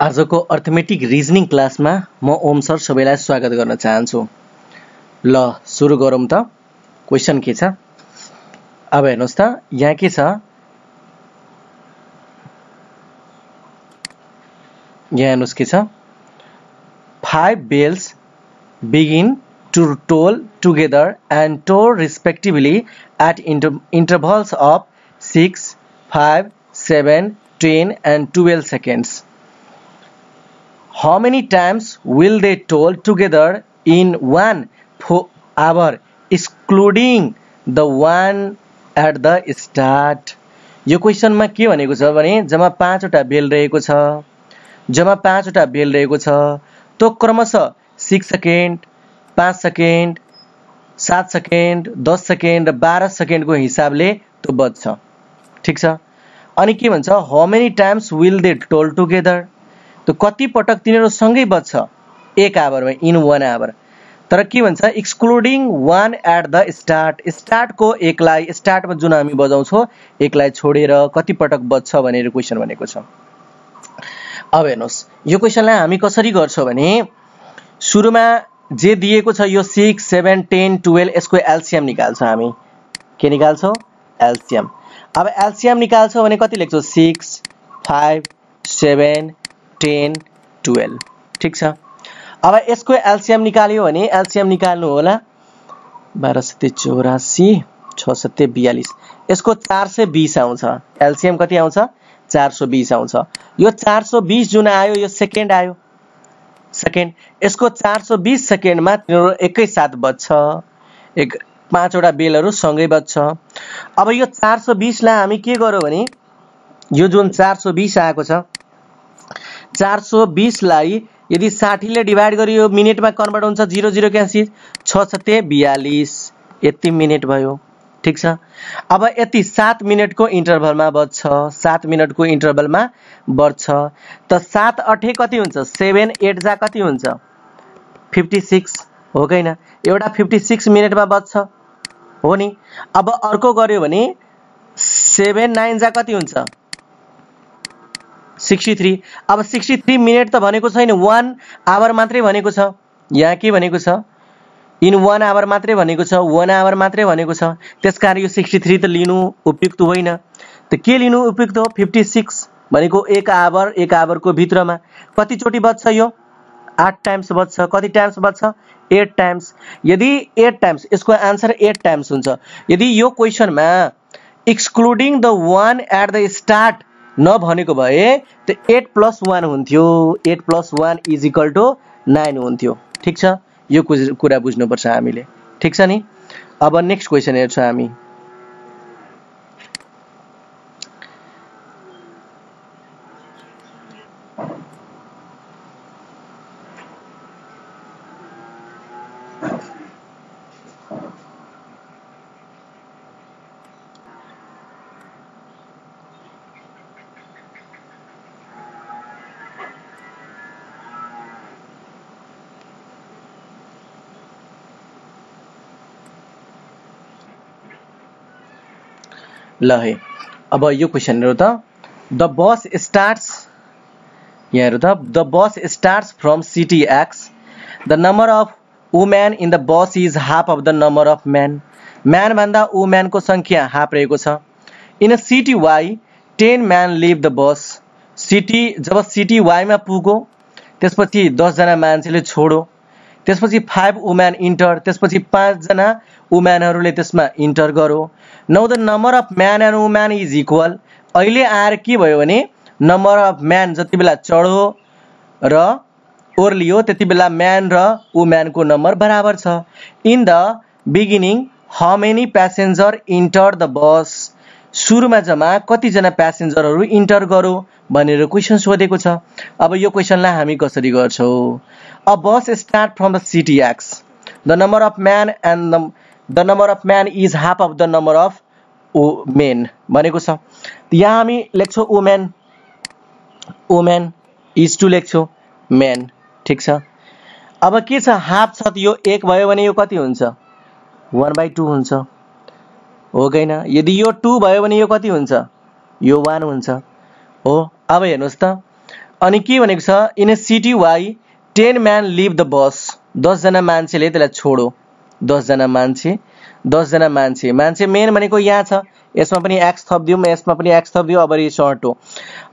आजको arithmetic reasoning क्लासमा म ओम सर सबैलाई स्वागत गर्न चाहन्छु। ल सुरु गरौँ त। क्वेशन के छ अब हेर्नुस् त, यहाँ के छ, यहाँ हेर्नुस् के छ, 5 bells begin to toll together and toll respectively at intervals of 6, 5, 7, 10 and 12 seconds. How many times will they toll together in 1 hour excluding the one at the start? यो क्वेशनमा के भनेको छ भने जम्मा 5 वटा बेल रहेको छ, जम्मा 5 वटा बेल रहेको छ, तो क्रमशः 6 सेकेन्ड, 5 सेकेन्ड, 7 सेकेन्ड, 10 सेकेन्ड र 12 सेकेन्डको हिसाबले त्यो बज्छ। ठीक छ। अनि के भन्छ, how many times will they toll together? तो कति पटक तिनीहरू सँगै बज्छ एक आवरमा, इन 1 hour। तर के भन्छ, एक्सक्लुडिङ 1 एट द स्टार्ट, स्टार्टको एकलाई, स्टार्टमा जुन हामी बजाउँछौँ एकलाई छोडेर कति पटक बज्छ भनेर क्वेशन भनेको छ। अब हेर्नुस्, यो क्वेशनलाई हामी कसरी गर्छौँ भने सुरुमा जे दिएको छ यो 6, 7, 10, 12 यसको एलसीएम निकाल्छौँ हामी। के निकाल्छौँ? एलसीएम। अब एलसीएम निकाल्छौँ भने कति लेख्छौँ? 6, 5, 7, 10, 12। ठीक छ। अब यसको एलसीएम निकाल्यो भने एलसीएम निकाल्नु होला 12 7 84 6 7 42, यसको 420 आउँछ। एलसीएम कति आउँछ? 420 आउँछ। यो 420 जुन आयो यो सेकेन्ड आयो, सेकेन्ड। यसको 420 सेकेन्डमा तिनीहरू एकै साथ बज्छ, 5 वटा बेलहरू सँगै बज्छ। अब यो 420 लाई हामी के गर्यो भने यो जुन 420 आएको छ, 420 लाई यदि 60 ले डिभाइड गरियो मिनेटमा कन्भर्ट हुन्छ, 0 0 क्यान्सिल, 6 7 42, यति मिनेट भयो। ठीक छ। अब यति 7 मिनेटको इन्टरभलमा बज्छ, 7 मिनेटको इन्टरभलमा बज्छ। त 7 8 कति हुन्छ? 7 8 जा कति हुन्छ? 56 हो कि हैन? एउटा 56 मिनेटमा बज्छ हो नि। अब अर्को गर्यो भने 7 9 जा कति हुन्छ? 63। अब 63 मिनेट त भनेको छैन, 1 आवर मात्रै भनेको छ। यहाँ के भनेको छ? इन 1 आवर मात्रै भनेको छ, 1 आवर मात्रै भनेको छ। त्यसकारण यो 63 त लिनु उपयुक्त होइन। त के लिनु उपयुक्त हो? 56 भनेको 1 आवर, 1 आवरको भित्रमा कति चोटी बज्छ यो? 8 टाइम्स बज्छ। कति टाइम्स बज्छ? 8 टाइम्स। यदि 8 टाइम्स, यसको आन्सर 8 टाइम्स हुन्छ। यदि यो क्वेशनमा excluding the 1 at the start नभनेको भए त 8 + 1 हुन्थ्यो, 8 + 1 = 9 हुन्थ्यो। ठीक छ। यो कुरा बुझ्नुपर्छ हामीले। ठीक छ नि। अब नेक्स्ट क्वेशन हेर्छौँ हामी। ल है, अब यो क्वेशन हेरौँ त। द बस स्टार्ट्स, यहाँ हेरौँ त, the bus starts from city X, the number of women in the bus is half of the number of men. Men भन्दा वुमेनको संख्या हाफ रहेको छ। In a city Y 10 man leave the bus. City, जब city वाईमा पुग्यो त्यसपछि 10 जना मान्छेले छोड्यो, त्यसपछि 5 वुमेन इन्टर, त्यसपछि 5 जना वुमेनहरूले त्यसमा इन्टर गर्यो। Now the number of man and women is equal. अहिले आएर के भयो भने नम्बर अफ म्यान जति बेला चढ्यो र ओर्लियो त्यति बेला म्यान र वुमेनको नम्बर बराबर छ। In the beginning how many passenger enter the bus. सुरुमा जम्मा कतिजना प्यासेन्जरहरू इन्टर गर्यो भनेर क्वेशन सोधेको छ। अब यो क्वेशनलाई हामी कसरी गर्छौँ? A bus start from the city X, the number of man and the number of man is half of the number of main भनेको छ। यहाँ हामी लेख्छौँ वुमेन, वुमेन इज टु लेख्छौँ मेन। ठीक छ। अब के छ, हाफ छ, यो 1 भयो भने यो कति हुन्छ? 1/2 हुन्छ हो कि हैन? यदि यो 2 भयो भने यो कति हुन्छ? यो 1 हुन्छ हो। अब हेर्नुहोस् त, अनि के भनेको छ in a city why 10 man leave the bus 10 जना मान्छेले त्यसलाई छोडो 10 जना मान्छे मेन भनेको यहाँ छ यसमा पनि x थप्दियौ यसमा पनि x थप्दियौ अब यो सर्ट हो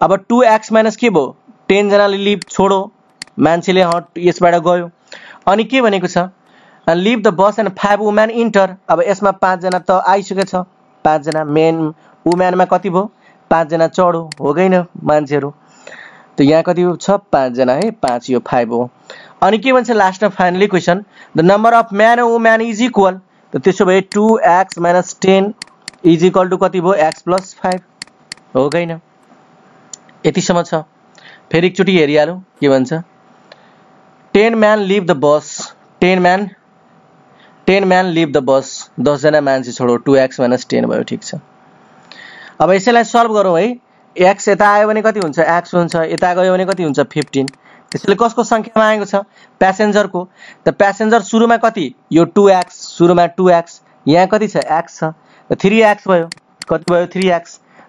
अब 2x माइनस के भयो 10 जनाले लिभ छोडो मान्छेले यसबाट गयो अनि के भनेको छ leave the bus and 5 women enter अब यसमा 5 जना त आइसकेको छ 5 जना मेन वुमेनमा कति भयो 5 जना चढो हो गएन मान्छेहरु त यहाँ कति छ 5 जना है 5 यो 5 हो अनि के भन्छ लास्टमा finally question the number of man and women is equal त त्यसो भए 2x - 10 इज इक्वल टु कति भयो x + 5 हो गएन यतिसम्म छ फेरि एकचोटी हेरिहालौ के भन्छ 10 man leave the bus 10 man leave the bus 10 जना मान्छे छोडो 2x - 10 भयो ठीक छ अब यसैलाई सल्भ गरौँ है x यता आयो भने कति हुन्छ x हुन्छ यता गयो भने कति हुन्छ 15 त्यसैले कसको संख्यामा आएको छ प्यासेन्जरको त प्यासेन्जर सुरुमा कति यो 2x सुरुमा 2x यहाँ कति छ x छ त 3x भयो कति भयो 3x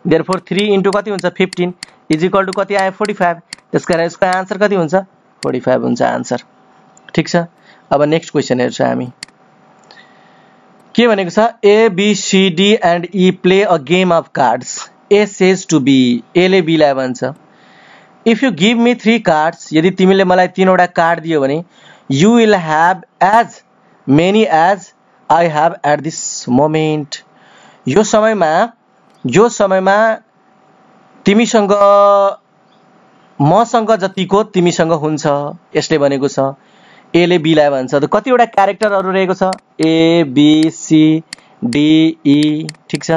देयरफोर 3 इन्टु कति हुन्छ 15 इज इक्वल टु कति आयो 45 त्यसकारण यसको आन्सर कति हुन्छ 45 हुन्छ आन्सर ठीक छ अब नेक्स्ट क्वेशन हेर्छौं हामी के भनेको छ A B C D and E play a game of cards A says to B A ले B लाई भन्छ If you give me 3 cards यदि तिमीले मलाई 3 वटा कार्ड दियो भने you will have as many as I have at this moment यो समयमा तिमीसँग मसँग जतिको तिमीसँग हुन्छ यसले भनेको छ A ले B लाई भन्छ त कतिवटा क्यारेक्टरहरु रहेको छ A B C D E ठीक छ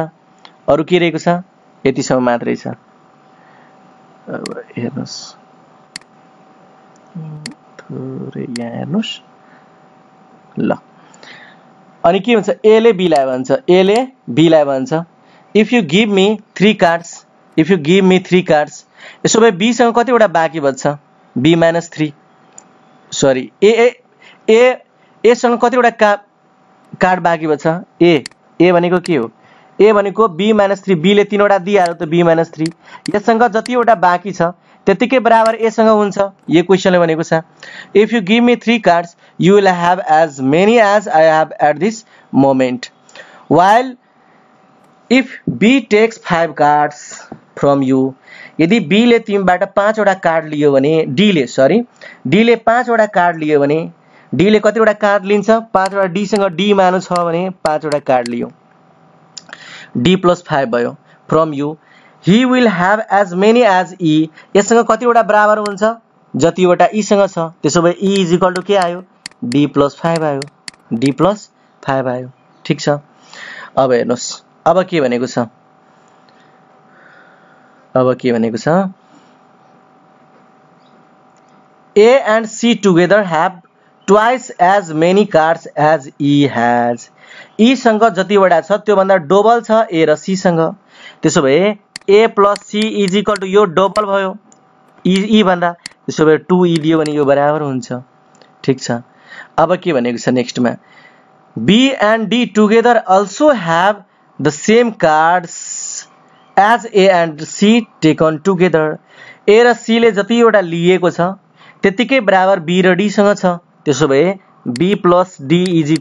अरु के रहेको छ यतिसम्म मात्रै छ अब हेर्नुस् थोरै यहाँ हेर्नुस् ल अनि के भन्छ A ले B लाई भन्छ if you give me 3 cards यसो भए B सँग कतिवटा बाँकी बच्छ B - 3 सरी A सँग कतिवटा कार्ड बाँकी बच्छ A भनेको के हो A भनेको B - 3 B ले 3 वटा दिइहाल्यो त B - 3 यससँग जतिवटा बाँकी छ त्यतिकै बराबर A सँग हुन्छ यो क्वेशनले भनेको छ if you give me 3 cards you will have as many as I have at this moment while if B takes 5 cards from you यदि B ले तिमीबाट 5 वटा कार्ड लियो भने D ले 5 वटा कार्ड लियो भने D ले कतिवटा कार्ड लिन्छ 5 वटा D सँग D मानु छ भने 5 वटा कार्ड लियो D + 5 भयो from you he will have as many as E यससँग कतिवटा बराबर हुन्छ जतिवटा E सँग छ त्यसो भए E = के आयो D + 5 आयो D + 5 आयो ठीक छ अब हेर्नुस् अब के भनेको छ A and C together have twice as many cards as E has E सँग जतिवटा छ त्यो भन्दा डबल छ A र C सँग त्यसो भए A + C = यो डबल भयो E भन्दा त्यसो भए 2E दियो भने यो बराबर हुन्छ ठीक छ अब के भनेको छ नेक्स्टमा B and D together also have the same cards as A and C taken together A र C ले जतिवटा लिएको छ त्यतिकै बराबर B र D सँग छ त्यसो भए B + D =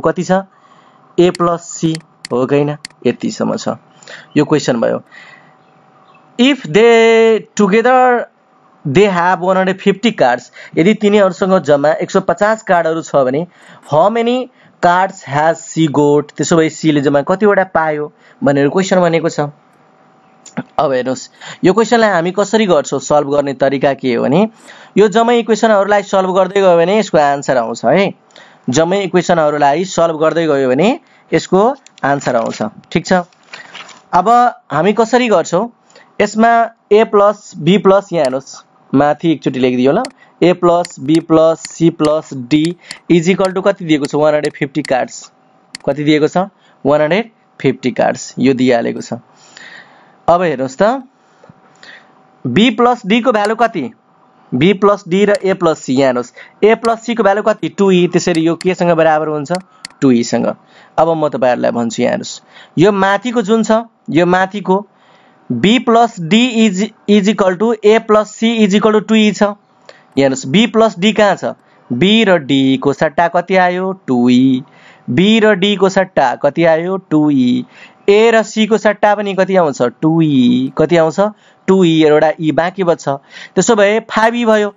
कति छ A + C हो गएन यतिसम्म छ यो क्वेशन भयो if they together they have 150 cards यदि तिनीहरुसँग जम्मा 150 कार्डहरु छ भने how many cards has C got त्यसो भए C ले जम्मा कतिवटा पायो भनेर क्वेशन भनेको छ अब हेर्नुस् यो क्वेशनलाई हामी कसरी गर्छौं सल्भ गर्ने तरिका के हो भने यो जम्मै इक्वेशनहरुलाई सल्भ गर्दै गयो भने यसको आन्सर आउँछ है जम्मै इक्वेशनहरुलाई सल्भ गर्दै गयो भने यसको आन्सर आउँछ ठीक छ अब हामी कसरी गर्छौं यसमा A + B + यहाँ हेर्नुस् माथि एकचोटी लेखिदियो ल A + B + C + D = कति दिएको छ 150 कार्ड्स कति दिएको छ 150 कार्ड्स यो दिइहालेको छ अब हेर्नुस् त B + D को भ्यालु कति B + D र A + C यहाँ हेर्नुस् A + C को भ्यालु कति 2E त्यसैले यो के सँग बराबर हुन्छ 2E सँग अब म तपाईहरुलाई भन्छु यहाँ हेर्नुस् यो माथिको जुन छ यो माथिको b plus d is equal to a plus c is equal to 2e छ। हेर्नुस् b plus d कहाँ छ, b र d को सट्टा कति आयो 2e, b र d को सट्टा कति आयो 2e, a र c को सट्टा पनि कति आउँछ 2e, कति आउँछ 2e, एउटा e बाँकी बच्छ। त्यसो भए 5e भयो,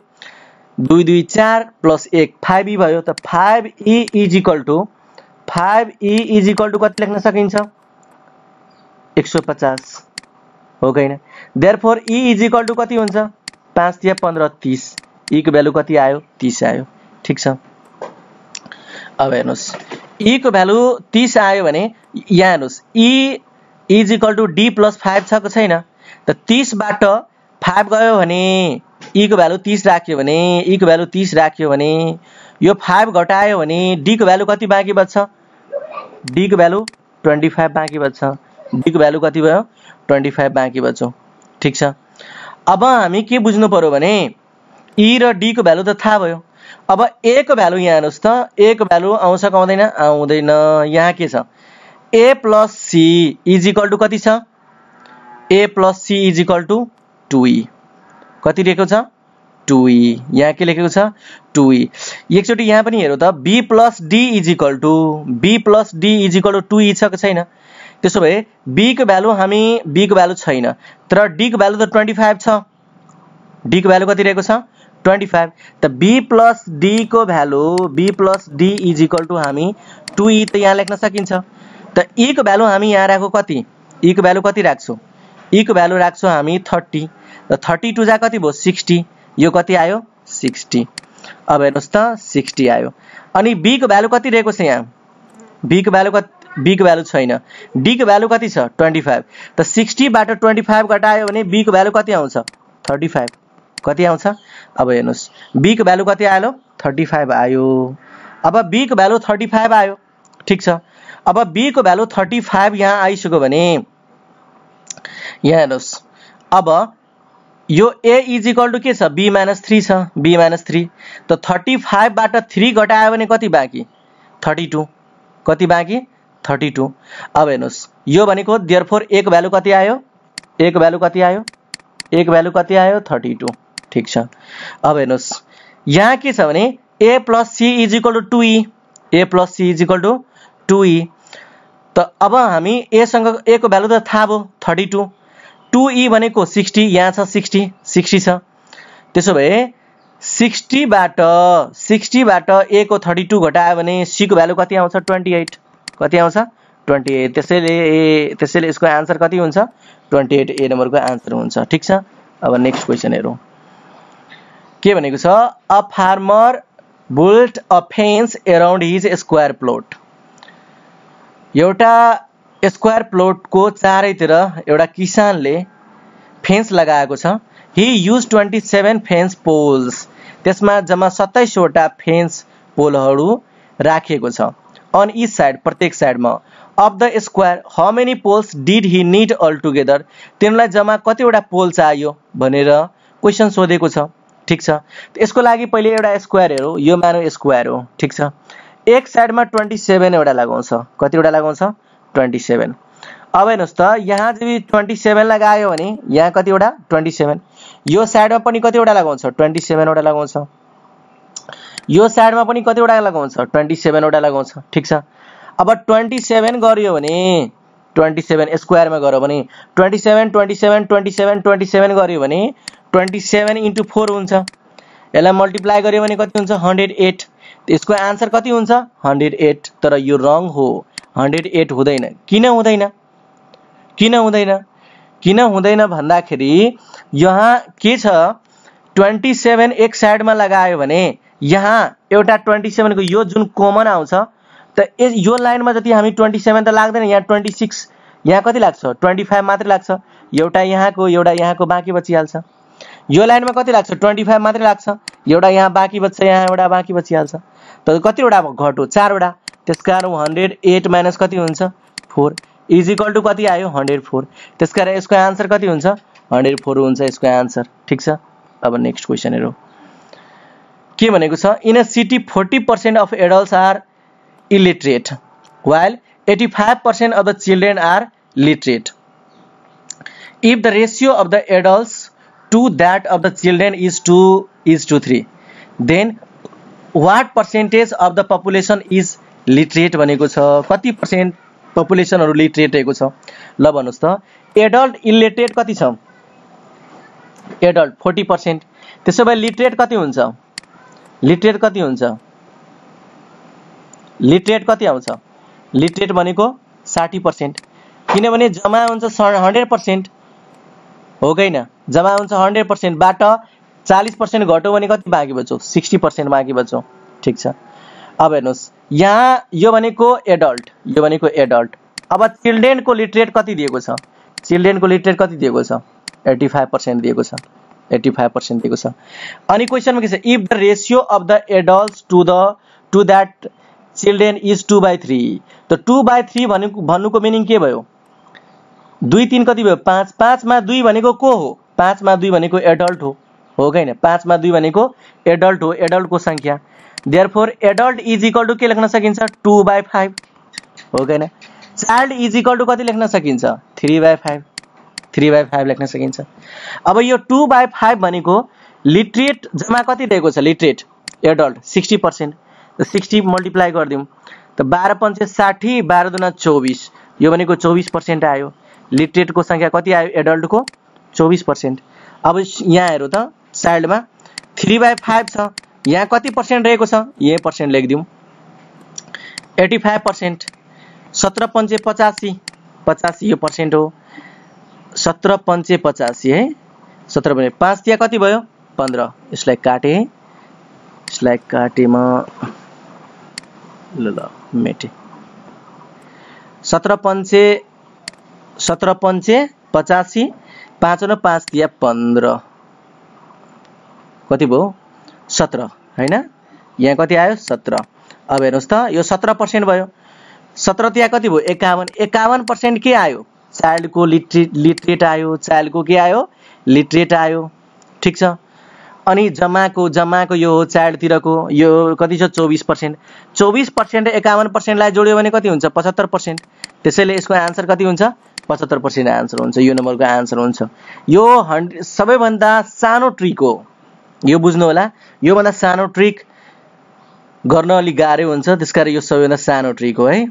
2 2 4 प्लस 1 5e भयो। त 5e is equal to कति लेख्न सकिन्छ 150 हो कि हैन। Therefore e is equal to कति हुन्छ 5 या 15 30, e को भ्यालु कति आयो 30 आयो। ठीक छ। अब हेर्नुस् e को भ्यालु 30 आयो भने यहाँ हेर्नुस् e is equal to d plus 5 छ कि छैन। त 30 बाट 5 गयो भने e को भ्यालु 30 राख्यो भने e को भ्यालु 30 राख्यो भने यो 5 घटायो भने d को भ्यालु कति बाँकी बच्छ, d को भ्यालु 25 बाँकी बच्छ, d को भ्यालु कति भयो 25 बाँकी बच्यो। ठीक छ। अब हामी के बुझ्नु पर्यो भने e र d को भ्यालु त थाहा भयो। अब a को भ्यालु यहाँ हेर्नुस् त, a को भ्यालु आउँछ कि आउँदैन, आउँदैन। यहाँ के छ a plus c is equal to कति छ, a plus c is equal to 2e, कति लेखेको छ 2e, यहाँ के लेखेको छ 2e। एकचोटी यहाँ पनि हेरौँ त b plus d is equal to 2e छ कि छैन। त्यसो भए b को भ्यालु हामी b को भ्यालु छैन, तर d को भ्यालु त 25 छ, d को भ्यालु कति रहेको छ 25। त b plus d को value b plus d is equal to हामी 2e त यहाँ लेख्न सकिन्छ। त e को भ्यालु हामी यहाँ राख्छौ कति, e को भ्यालु कति राख्छौ, e को भ्यालु राख्छौ हामी 30। त 32 जा कति भयो 60, यो कति आयो 60। अब हेर्नुस् त 60 आयो। अनि b को भ्यालु कति रहेको छ यहाँ, b को भ्यालु छैन, d को भ्यालु कति छ 25। त 60 बाट 25 घटायो भने b को भ्यालु कति आउँछ 35, कति आउँछ। अब हेर्नुस् b को भ्यालु कति आयो 35 आयो। अब b को भ्यालु 35 आयो। ठीक छ। अब b को भ्यालु 35 यहाँ आइसक्यो भने यहाँ हेर्नुस् अब यो a is equal to के छ b minus 3 छ, b minus 3। त 35 बाट 3 घटायो भने कति बाँकी 32, कति बाँकी 32। अब हेर्नुस् यो भनेको देयरफोर a को भ्यालु कति आयो, a को भ्यालु कति आयो, a को भ्यालु कति आयो 32। ठीक छ। अब हेर्नुस् यहाँ के छ भने a plus c is equal to 2e, a plus c is equal to 2e। त अब हामी a सँग a को भ्यालु त थाहा भयो 32, 2e भनेको 60, यहाँ छ 60 छ। त्यसो भए 60 बाट a को 32 घटायो भने c को भ्यालु कति आउँछ 28, कति आउँछ 28। त्यसैले यसको आन्सर कति हुन्छ 28, ए नम्बरको आन्सर हुन्छ। ठीक छ। अब नेक्स्ट क्वेशन हेरौँ के भनेको छ, अ फार्मर बुल्ट अ फेन्स अराउन्ड हिज स्क्वायर प्लॉट। एउटा स्क्वायर प्लॉट को चारैतिर एउटा किसानले फेन्स लगाएको छ। ही युज 27 फेन्स पोल्स, त्यसमा जम्मा 27 वटा फेन्स पोलहरू राखिएको छ। अन इच साइड, प्रत्येक साइडमा। Of the square how many poles did he need altogether, तिनीलाई जम्मा कतिवटा पोल चाहियो भनेर क्वेशन सोधेको छ। ठीक छ। यसको लागि पहिले एउटा स्क्वायर हेरौँ, यो मानौ स्क्वायर हो। ठीक छ। एक साइडमा 27 एउटा लगाउँछ, कतिवटा लगाउँछ 27। अब हेर्नुस् त यहाँ चाहिँ 27 लगायो भने यहाँ कतिवटा 27, यो साइडमा पनि कतिवटा लगाउँछ 27 वटा लगाउँछ, यो साइडमा पनि कतिवटा लगाउँछ 27 वटा लगाउँछ। ठीक छ। अब 27 गरियो भने 27 स्क्वायरमा गऱ्यो भने 27 27 27 27 गरियो भने 27 into 4 हुन्छ। यसलाई मल्टिप्लाई गरियो भने कति हुन्छ 108। यसको आन्सर कति हुन्छ 108। तर यो रङ हो, 108 हुँदैन। किन हुँदैन भन्दाखेरि यहाँ के छ 27 एक साइडमा लगायो भने यहाँ एउटा 27 को यो जुन कमन आउँछ त यो लाइनमा जति हामी 27 त लाग्दैन, यहाँ 26, यहाँ कति लाग्छ 25 मात्रै लाग्छ। एउटा यहाँको बाँकी बचिहाल्छ। यो लाइनमा कति लाग्छ 25 मात्रै लाग्छ, एउटा यहाँ बाँकी बच्छ, यहाँ एउटा बाँकी बचिहाल्छ। त कतिवटा घट्यो 4 वटा। त्यसकारण 108 माइनस कति हुन्छ 4 इज इक्वल टु कति आयो 104। त्यसकारण यसको आन्सर कति हुन्छ 104 हुन्छ यसको आन्सर। ठीक छ। अब नेक्स्ट क्वेशन हेरौँ के भनेको छ, in a city 40% of adults are illiterate while 85% of the children are literate। If the ratio of the adults to that of the children is 2:3, then what percentage of the population is literate भनेको छ, कति percent पपुलेसनहरु literate रहेको छ? ल भन्नुस् त, adult illiterate कति छ? Adult 40%. त्यसो भए लिटरेट कति हुन्छ? लिटरेट कति हुन्छ? लिटरेट कति आउँछ? लिटरेट भनेको 60%. किनभने जम्मा हुन्छ 100%, हो हैन? जम्मा हुन्छ 100% बाट 40% घट्यो भने कति बाँकी बच्यो? 60% बाँकी बच्यो. ठीक छ. अब हेर्नुस्, यहाँ यो भनेको एडल्ट, यो भनेको एडल्ट. अब चिल्ड्रेन को लिटरेट कति दिएको छ? चिल्ड्रेन को लिटरेट कति दिएको छ? 85% दिएको छ. 85% दिएको छ. अनि क्वेशनमा के छ? If the ratio of the adults to that children is 2/3. त 2/3 भन्नुको मिनिङ के भयो? 2 3 कति भयो? 5. 5 मा 2 भनेको को हो? 5 मा 2 भनेको एडल्ट हो हैन? 5 मा 2 भनेको एडल्ट हो, एडल्ट को संख्या. Therefore adult is equal to के लेख्न सकिन्छ? 2/5, हो हैन? चाइल्ड इज इक्वल टु कति लेख्न सकिन्छ? 3/5. 3/5 लेख्न सकिन्छ. अब यो 2/5 भनेको लिटरेट जम्मा कति दिएको छ? Literate adult 60%. त 60 मल्टिप्लाई गर्दियौ त 12 पंचे 60, 12 दुना 24, यो भनेको 24% आयो. लिटरेट को संख्या कति आयो? एडल्ट को 24%. अब यहाँ हेरौ त, चाइल्डमा 3/5 छ, यहाँ कति पर्सेन्ट रहेको छ? यही पर्सेन्ट लेखिदिउँ. 85%. 17 पंचे 85, 85 यो पर्सेन्ट हो. 17 पंचे 85 है. 17 भने 5 तिया कति भयो? 15. यसलाई काटे, यसलाई काटेमा ल मेटे. 17 पंचे 85, 5 र 5 तिया 15, कति भयो? 17 हैन? यहाँ कति आयो? 17. अब हेर्नुस् त, यो 17% भयो. 17 तिया कति भयो? 51. 51% के आयो? चाइल्ड को लिटरेट आयो. चाइल्ड को के आयो? लिटरेट आयो. ठीक छ. अनि जम्माको यो हो चाइल्ड तिरको, यो कति छ? 24%. 24% र 51% लाई जोड्यो भने कति हुन्छ? 75%. त्यसैले यसको आन्सर कति हुन्छ? 75% आन्सर हुन्छ. यो नम्बरको आन्सर हुन्छ. यो सबैभन्दा सानो ट्रिक हो, यो बुझ्नु होला. यो भन्दा सानो ट्रिक गर्न अलि गाह्रो हुन्छ, त्यसकारण यो सबैभन्दा सानो ट्रिक हो है.